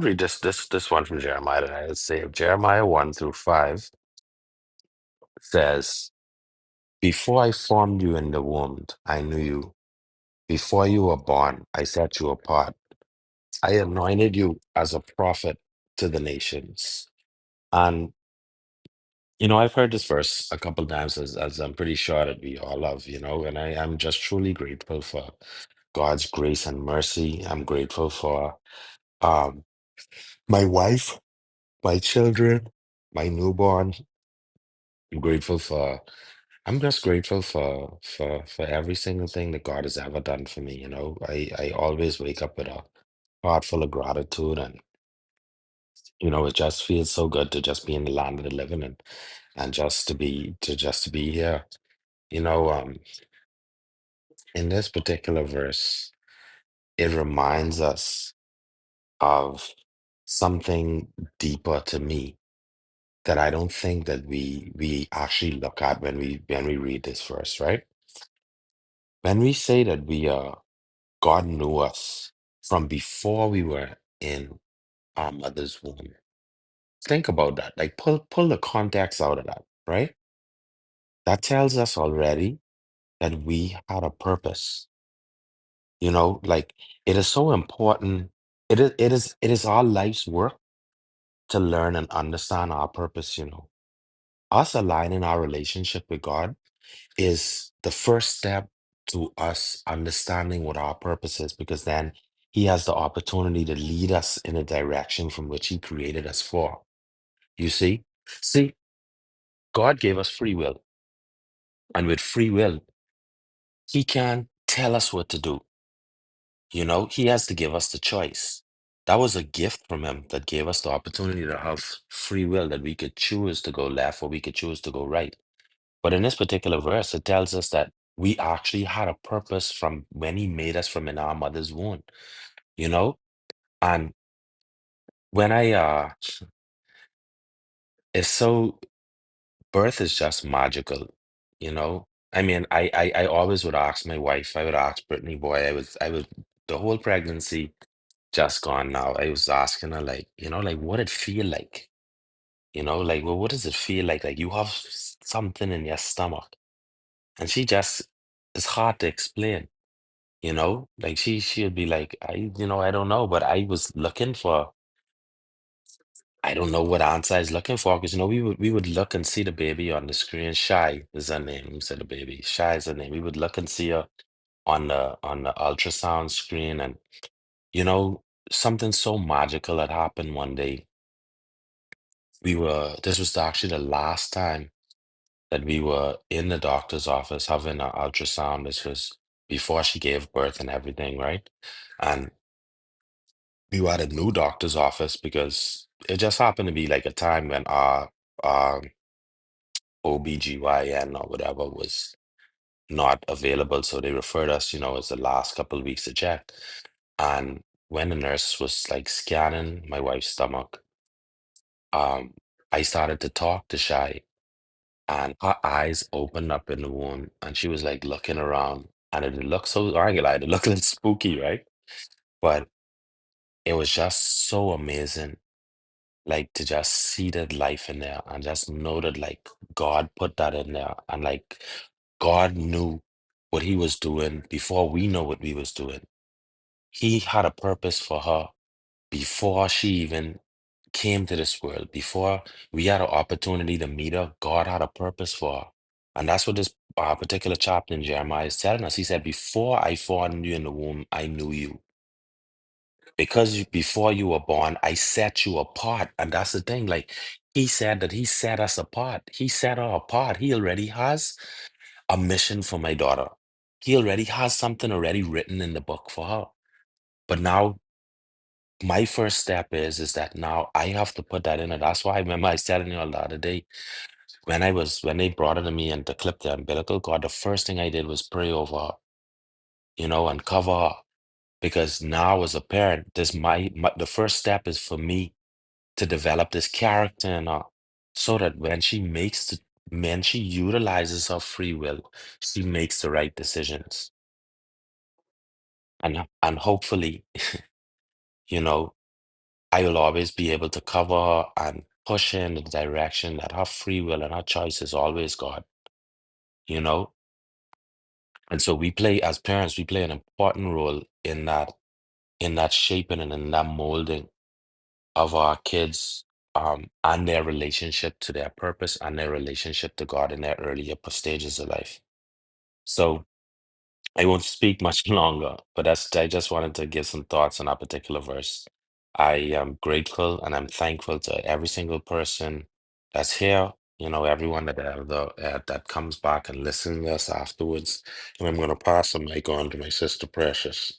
Read this one from Jeremiah that I would say. Jeremiah 1 through 5 says, "Before I formed you in the womb, I knew you. Before you were born, I set you apart. I anointed you as a prophet to the nations." And I've heard this verse a couple times, as I'm pretty sure that we all have, and I am just truly grateful for God's grace and mercy. I'm grateful for um my wife, my children, my newborn. I'm grateful for I'm just grateful for every single thing that God has ever done for me. I always wake up with a heart full of gratitude, and it just feels so good to just be in the land of the living, and just to be here. You know, um, in this particular verse, it reminds us of something deeper to me that I don't think that we actually look at when we read this verse, right? When we say that God knew us from before we were in our mother's womb. Think about that. Like pull the context out of that, right? That tells us already that we had a purpose. Like it is so important. It is our life's work to learn and understand our purpose. Us aligning our relationship with God is the first step to us understanding what our purpose is, because then He has the opportunity to lead us in a direction from which He created us for. You see? See, God gave us free will, and with free will, He can tell us what to do. He has to give us the choice. That was a gift from Him that gave us the opportunity to have free will, that we could choose to go left or we could choose to go right. But in this particular verse, it tells us that we actually had a purpose from when He made us from in our mother's womb, you know? And when it's so, birth is just magical. I mean, I always would ask my wife, I would ask Brittany, boy, the whole pregnancy just gone now. I was asking her, like, like, what it feel like? Like, well, what does it feel like? Like you have something in your stomach. And it's hard to explain. Like she'd be like, I don't know, but I don't know what answer I was looking for, because we would look and see the baby on the screen. Shy is her name. We said the baby. Shy is her name. We would look and see her on the ultrasound screen, and you know something so magical had happened one day. This was actually the last time that we were in the doctor's office having an ultrasound. This was before she gave birth and everything, right? And we were at a new doctor's office because it just happened to be like a time when our OBGYN or whatever was not available. So they referred us, as the last couple of weeks to check. And when the nurse was like scanning my wife's stomach, um, I started to talk to Shy, and her eyes opened up in the womb, and she was like looking around, and it looked so, I ain't gonna lie, it looked a little spooky, right? But it was just so amazing, like to just see that life in there and just know that like God put that in there, and like God knew what He was doing before we know what we was doing. He had a purpose for her before she even came to this world. Before we had an opportunity to meet her, God had a purpose for her. And that's what this particular chapter in Jeremiah is telling us. He said, "Before I formed you in the womb, I knew you. Because before you were born, I set you apart." And that's the thing. Like He said that He set us apart. He set her apart. He already has a mission for my daughter. He already has something already written in the book for her. But now my first step is that now I have to put that in it. That's why I remember I was telling you all the other day, when they brought it to me and to clip the umbilical cord, the first thing I did was pray over her, and cover her. Because now as a parent, this the first step is for me to develop this character in her, so that when she utilizes her free will, she makes the right decisions. And hopefully, you know, I will always be able to cover her and push her in the direction that her free will and her choice is always God, you know? And so we play, as parents, we play an important role in that shaping and in that molding of our kids, and their relationship to their purpose and their relationship to God in their earlier stages of life. So I won't speak much longer, but I just wanted to give some thoughts on that particular verse. I am grateful and I'm thankful to every single person that's here, everyone that comes back and listens to us afterwards. And I'm going to pass the mic on to my sister Precious.